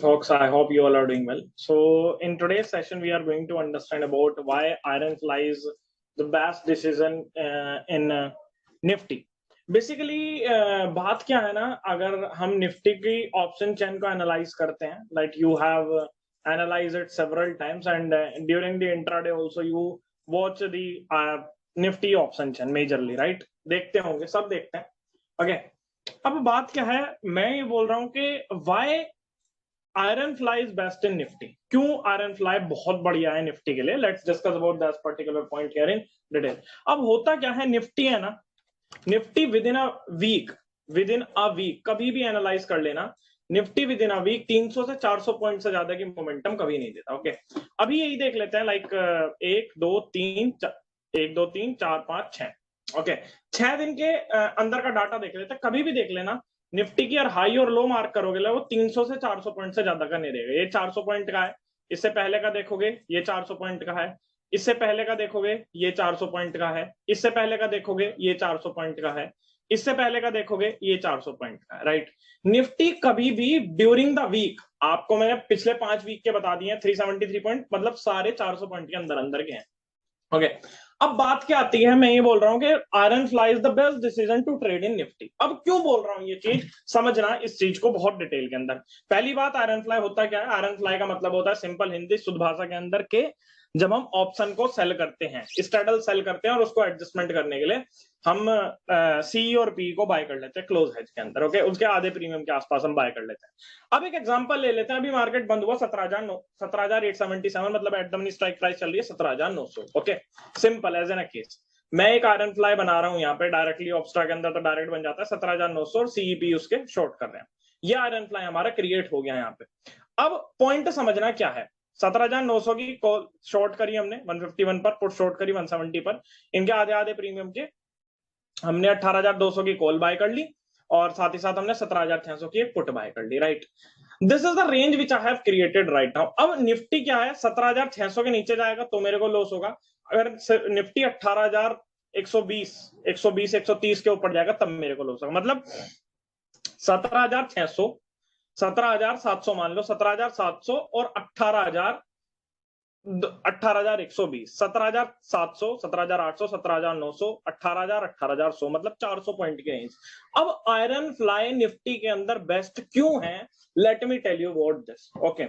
folks. I hope you all are doing well. So, in today's session, we are going to understand about why Ironfly is the best decision in Nifty. Basically बात क्या है ना, अगर हम Nifty की option chain को analyse करते हैं, like you have analyse it several times and during the intraday also you watch the Nifty option chain majorly, right? देखते होंगे, सब देखते हैं। ओके, अब बात क्या है, मैं ये बोल रहा हूं कि why Ironfly is best in Nifty. क्यों Ironfly बहुत बढ़िया है निफ्टी के लिए? Let's discuss about that particular point here in detail. अब होता क्या है, निफ्टी है ना, Nifty within a week कभी भी एनालाइज कर लेना, Nifty within a week 300 से 400 पॉइंट से ज्यादा की मोमेंटम कभी नहीं देता। ओके, अभी यही देख लेते हैं, लाइक 1 2 3 4 5 6। ओके, 6 दिन के अंदर का डाटा देख लेते हैं। कभी भी देख लेना, निफ्टी की हाई और लो मार्क करोगे वो 300 से 400 पॉइंट से ज्यादा का नहीं रहेगा। ये 400 पॉइंट का है, इससे पहले का देखोगे ये 400 पॉइंट का है, इससे पहले का देखोगे ये 400 पॉइंट का है, इससे पहले का देखोगे ये 400 पॉइंट का है, इससे पहले का देखोगे ये 400 पॉइंट का है, राइट? निफ्टी कभी भी ड्यूरिंग द वीक, आपको मैंने पिछले 5 वीक के बता दिए, 373 पॉइंट, मतलब सारे 400 पॉइंट के अंदर अंदर के हैं। ओके, अब बात क्या आती है, मैं ये बोल रहा हूं कि Ironfly is the best decision to trade in Nifty. अब क्यों बोल रहा हूं ये चीज, समझना इस चीज को बहुत डिटेल के अंदर। पहली बात, Ironfly होता क्या है? Ironfly का मतलब होता है सिंपल हिंदी शुद्ध भाषा के अंदर के जब हम ऑप्शन को सेल करते हैं, स्ट्रेडल सेल करते हैं और उसको एडजस्टमेंट करने के लिए हम सी और पी को बाय कर लेते हैं क्लोज हेज के अंदर। ओके, उसके आधे प्रीमियम के आसपास हम बाय कर लेते हैं। अब एक एग्जांपल ले लेते हैं, अभी मार्केट बंद हुआ 17,877, मतलब at the money strike price चल रही है 17,900। Okay, simple as an a case, मैं एक Ironfly बना रहा हूं यहाँ पे डायरेक्टली ऑप्स्ट्रा के अंदर, तो डायरेक्ट बन जाता है 17,900 और सीईपी उसके शॉर्ट कर रहे हैं। ये Ironfly हमारा क्रिएट हो गया यहाँ पे। अब पॉइंट समझना क्या है, 17,900 की कॉल शॉर्ट करी हमने 151 पर, पुट शॉर्ट करी 170 पर, इनके आधे आधे प्रीमियम के हमने 18,200 की कॉल बाय कर ली और साथ ही साथ हमने 17,600 की एक पुट बाय कर ली, right? This is the range which I have created right now. अब निफ्टी क्या है, 17,600 के नीचे जाएगा तो मेरे को लॉस होगा। अगर निफ्टी 18,120 130 के ऊपर जाएगा तब मेरे को लॉस होगा। मतलब 17,600 17,700 मान लो, 17,700 और 18,120, 17,700 17,800 17,900 18,000 18,100, मतलब 400 पॉइंट के रेंज। अब Ironfly निफ्टी के अंदर बेस्ट क्यों है? Let me tell you what this. Okay,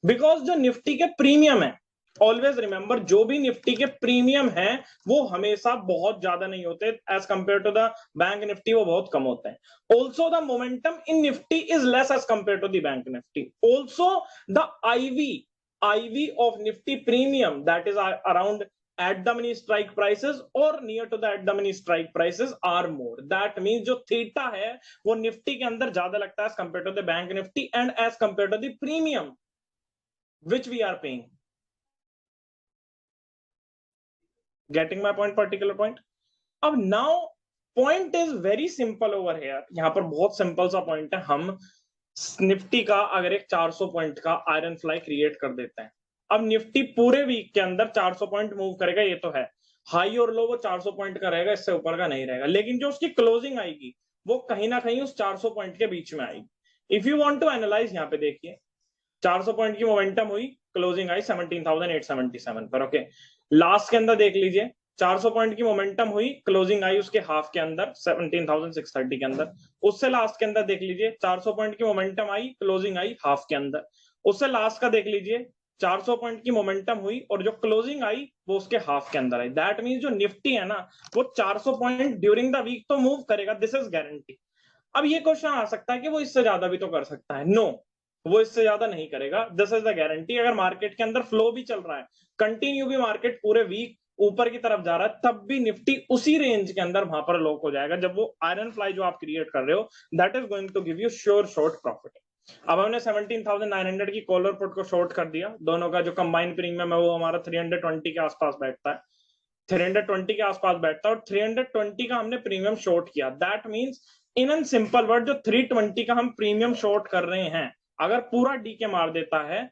because जो निफ्टी के प्रीमियम है, ऑलवेज रिमेंबर, जो भी निफ्टी के प्रीमियम है वो हमेशा बहुत ज्यादा नहीं होते as compare to the bank Nifty, वो बहुत कम होते हैं। Also the momentum in Nifty is less as compare to the bank Nifty. Also the IV of Nifty premium, that is around at the money strike prices or near to the at the money strike prices are more. That means जो theta है वो Nifty के अंदर ज्यादा लगता है as compared to the bank nifty and as compared to the premium which we are paying. Getting my point, particular point? अब now point is very simple over here. यहाँ पर बहुत सिंपल सा पॉइंट है। हम निफ्टी का अगर एक 400 पॉइंट का Ironfly क्रिएट कर देते हैं, अब निफ्टी पूरे वीक के अंदर 400 पॉइंट मूव करेगा, ये तो है, हाई और लो वो 400 पॉइंट का रहेगा, इससे ऊपर का नहीं रहेगा, लेकिन जो उसकी क्लोजिंग आएगी वो कहीं ना कहीं उस 400 पॉइंट के बीच में आएगी। If you want to analyse, यहाँ पे देखिए 400 पॉइंट की मोमेंटम हुई, क्लोजिंग आई 17,877 पर। ओके, लास्ट के अंदर देख लीजिए, 400 पॉइंट की मोमेंटम हुई, क्लोजिंग आई उसके हाफ के अंदर 17,630 के अंदर। उससे लास्ट के अंदर देख लीजिए, 400 पॉइंट की मोमेंटम आई, क्लोजिंग आई हाफ के अंदर। उससे लास्ट का देख लीजिए, 400 पॉइंट की मोमेंटम हुई और जो क्लोजिंग आई वो उसके हाफ के अंदर आई। दैट मींस जो निफ्टी है ना, वो 400 पॉइंट ड्यूरिंग द वीक तो मूव करेगा, दिस इज गारंटी। अब ये क्वेश्चन आ सकता है कि वो इससे ज्यादा भी तो कर सकता है। नो, वो इससे ज्यादा नहीं करेगा, दिस इज द गारंटी। अगर मार्केट के अंदर फ्लो भी चल रहा है, कंटिन्यू भी मार्केट पूरे वीक ऊपर की तरफ जा रहा है, तब भी निफ्टी उसी रेंज के अंदर वहां पर लॉक हो जाएगा जब वो Ironfly जो आप क्रिएट कर रहे हो, that is going to give you sure short profit. अब हमने 17,900 की कॉलर पुट को शॉर्ट कर दिया, दोनों का जो कंबाइंड प्रीमियम है वो हमारा 320 के आसपास बैठता है, 320 के आसपास बैठता है, और 320 का हमने प्रीमियम शॉर्ट किया। That means in an simple word, जो 320 का हम प्रीमियम शॉर्ट कर रहे हैं, अगर पूरा डी के मार देता है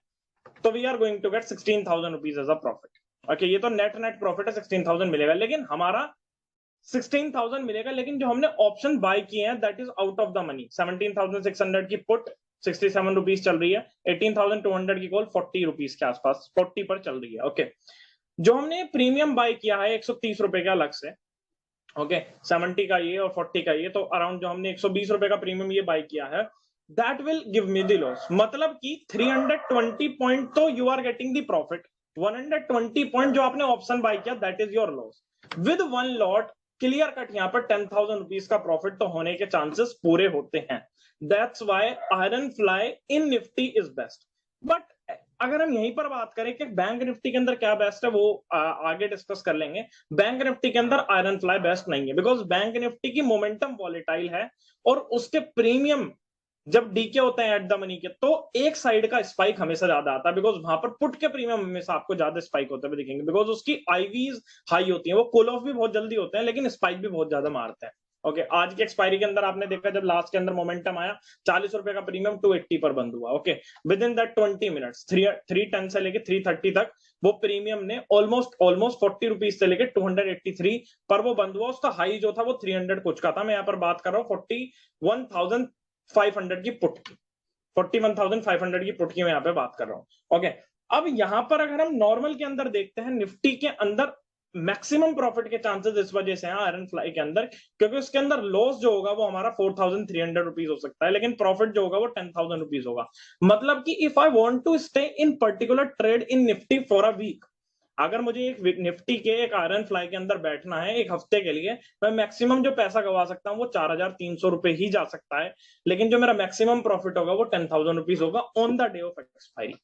तो we are going to get 16,000 rupees as a profit. Okay, ये तो नेट प्रॉफिट है, 16,000 मिलेगा, लेकिन हमारा 16,000 मिलेगा, लेकिन जो हमने ऑप्शन बाय किए हैं that is out of the money. 17,600 की पुट 67 रुपीज चल रही है। 18,200 की कॉल 40 रुपीज के आसपास, 40 पर चल रही है। ओके, जो हमने प्रीमियम बाय किया है 130 रुपए का अलग से, ओके, 70 का ये और 40 का ये, तो अराउंड जो हमने 120 रुपए का प्रीमियम ये बाय किया है, that will give me the loss. मतलब कि 320 पॉइंट तो you are getting the profit, 120 point जो आपने ऑप्शन बाय किया that is your loss. With one lot clear cut यहाँ पर 10,000 रुपीज का प्रॉफिट तो होने के चांसेस पूरे होते हैं। That's why iron fly in Nifty is best. But अगर हम यहीं पर बात करें कि बैंक निफ्टी के अंदर क्या बेस्ट है, वो आगे डिस्कस कर लेंगे। बैंक निफ्टी के अंदर आयरन फ्लाई बेस्ट नहीं है, बिकॉज बैंक निफ्टी की मोमेंटम वॉलेटाइल है और उसके प्रीमियम जब डीके होते हैं एट द मनी के, तो एक साइड का स्पाइक हमेशा ज्यादा आता है, बिकॉज वहां पर पुट के प्रीमियम हमेशा आपको ज्यादा स्पाइक होते हुए दिखेंगे, बिकॉज उसकी आईवीज हाई होती है, वो कूल ऑफ भी बहुत जल्दी होते हैं लेकिन स्पाइक भी बहुत ज्यादा मारते हैं। ओके, आज की एक्सपायरी के अंदर आपने देखा जब लास्ट के अंदर मोमेंटम आया 40 रुपए का प्रीमियम 280 पर बंद हुआ। Okay, with in that 20 minutes 310 से लेके 330 तक वो प्रीमियम ने ऑलमोस्ट 40 रुपीज से लेके 283 पर वो बंद हुआ। उसका हाई जो था वो 300 कुछ का था। मैं यहाँ पर बात कर रहा हूँ 41,500 की पुट की, 41,500 की पुट की मैं यहाँ पे बात कर रहा हूँ। ओके, अब यहाँ पर अगर हम नॉर्मल के अंदर देखते हैं, निफ्टी के अंदर मैक्सिमम प्रॉफिट के चांसेस इस वजह से हैं आयरन फ्लाई के अंदर, क्योंकि उसके अंदर लॉस जो होगा वो हमारा 4,300 रुपीज हो सकता है, लेकिन प्रॉफिट जो होगा वो 10,000 रुपीज होगा। मतलब कि if I want to stay in particular trade in Nifty for a week, अगर मुझे एक निफ्टी के एक आयरन फ्लाई के अंदर बैठना है एक हफ्ते के लिए, मैं मैक्सिमम जो पैसा गवा सकता हूँ वो 4,300 रुपए ही जा सकता है, लेकिन जो मेरा मैक्सिमम प्रॉफिट होगा वो 10,000 रुपीज होगा on the day of expiry.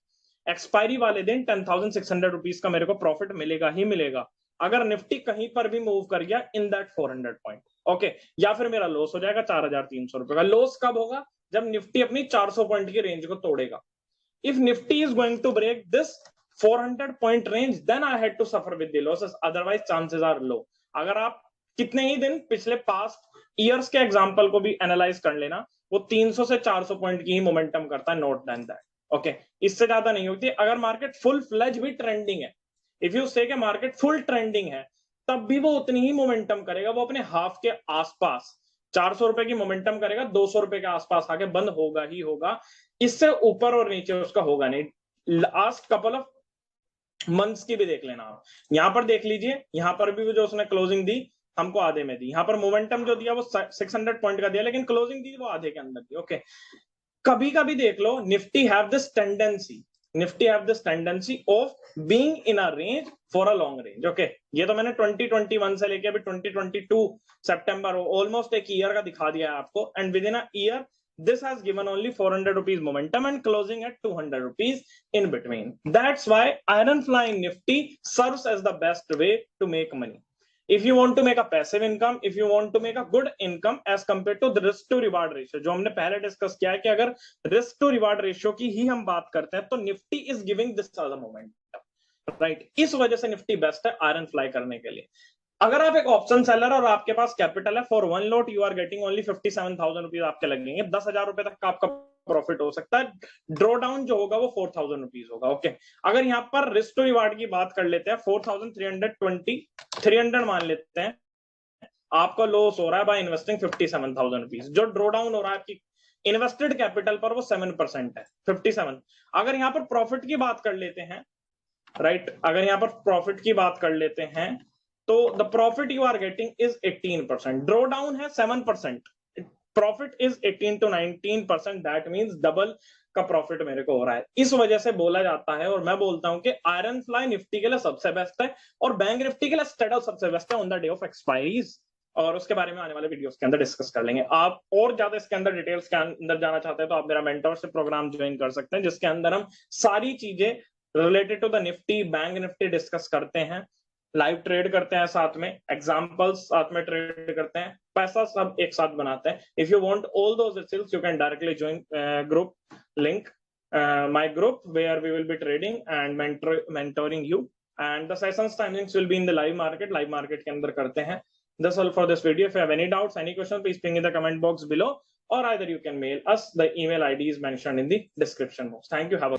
Expiry वाले दिन 10,600 रुपीज का मेरे को प्रॉफिट मिलेगा ही मिलेगा, अगर निफ्टी कहीं पर भी मूव कर गया इन दैट 400 पॉइंट। ओके, या फिर मेरा लॉस हो जाएगा 4,300 रुपए का। लॉस कब होगा? जब निफ्टी अपनी 400 पॉइंट की रेंज को तोड़ेगा। If Nifty is going to break this 400 point range, then I had to suffer with the losses, otherwise chances are low. अगर आप कितने ही दिन पिछले पास्ट ईयर्स के एग्जांपल को भी एनालाइज कर लेना, वो 300 से 400 पॉइंट की ही मोमेंटम करता है, नोट देन दैट। ओके, इससे ज्यादा नहीं होती। अगर मार्केट फुल फ्लेज भी ट्रेंडिंग है, इफ यू से मार्केट फुल ट्रेंडिंग है, तब भी वो उतनी ही मोमेंटम करेगा, वो अपने हाफ के आसपास 400 रुपए की मोमेंटम करेगा, 200 रुपए के आसपास आके बंद होगा ही होगा, इससे ऊपर और नीचे उसका होगा नहीं। लास्ट कपल ऑफ मंथ्स की भी देख लेना आप, यहां पर देख लीजिए, यहां पर भी जो उसने क्लोजिंग दी हमको आधे में दी, यहां पर मोमेंटम जो दिया वो 600 पॉइंट का दिया, लेकिन क्लोजिंग दी वो आधे के अंदर दी। ओके, कभी कभी देख लो Nifty have this tendency, Nifty have this tendency of being in a range for a long range. Okay, ये तो मैंने 2021 से लेके अभी 2022 सितंबर ऑलमोस्ट एक ईयर का दिखा दिया है आपको, and with in a year this has given only 400 rupees momentum and closing at 200 rupees in between. That's why iron fly in nifty serves as the best way to make money. If you want to make a passive income, if you want to make a good income as compared to the risk to reward ratio, जो हमने पहले discuss किया है कि अगर risk to reward ratio की ही हम बात करते हैं तो Nifty is giving this as a momentum, right? इस वजह से निफ्टी बेस्ट है आयरन फ्लाई करने के लिए। अगर आप एक ऑप्शन सेलर और आपके पास कैपिटल है, for one lot you are getting only 57,000 rupees आपके लगेंगे, 10,000 रुपए तक का आपका प्रॉफिट हो सकता है। ड्रॉ डाउन जो होगा वो 4,000 रुपीज होगा। ओके, अगर यहाँ पर रिस्क टू रिवार्ड की बात कर लेते हैं, 4,300 मान लेते हैं, आपका लॉस हो रहा है बाय इन्वेस्टिंग 57,000 रुपीज। जो ड्रॉ डाउन हो रहा है आपकी इन्वेस्टेड कैपिटल पर वो 7% है, 57। अगर यहाँ पर प्रॉफिट की बात कर लेते हैं, राइट, अगर यहाँ पर प्रॉफिट की बात कर लेते हैं तो the profit you are getting is 18%, draw down है 7%, profit is 18 to 19%, that means double का प्रॉफिट मेरे को हो रहा है। इस वजह से बोला जाता है और मैं बोलता हूं कि आयरन फ्लाई निफ्टी के लिए सबसे बेस्ट है और बैंक निफ्टी के लिए स्टेडल सबसे बेस्ट है on the day of expiries, और उसके बारे में आने वाले वीडियोस के अंदर डिस्कस कर लेंगे। आप और ज्यादा इसके अंदर डिटेल्स के अंदर जाना चाहते हैं तो आप मेरा मेंटरशिप प्रोग्राम ज्वाइन कर सकते हैं, जिसके अंदर हम सारी चीजें related to the Nifty, bank Nifty discuss करते हैं, लाइव ट्रेड करते हैं, साथ में एग्जांपल्स साथ में ट्रेड करते हैं, पैसा सब एक साथ बनाते हैं। If you want all those skills you can directly join group link, my group, where we will be trading and mentoring you, and the sessions timings will be in the live market के अंदर करते हैं। That's all for this video. If you have any doubts, any questions, please ping in the comment box below, or either you can mail us. The email ID is mentioned in the description box. Thank you. Have a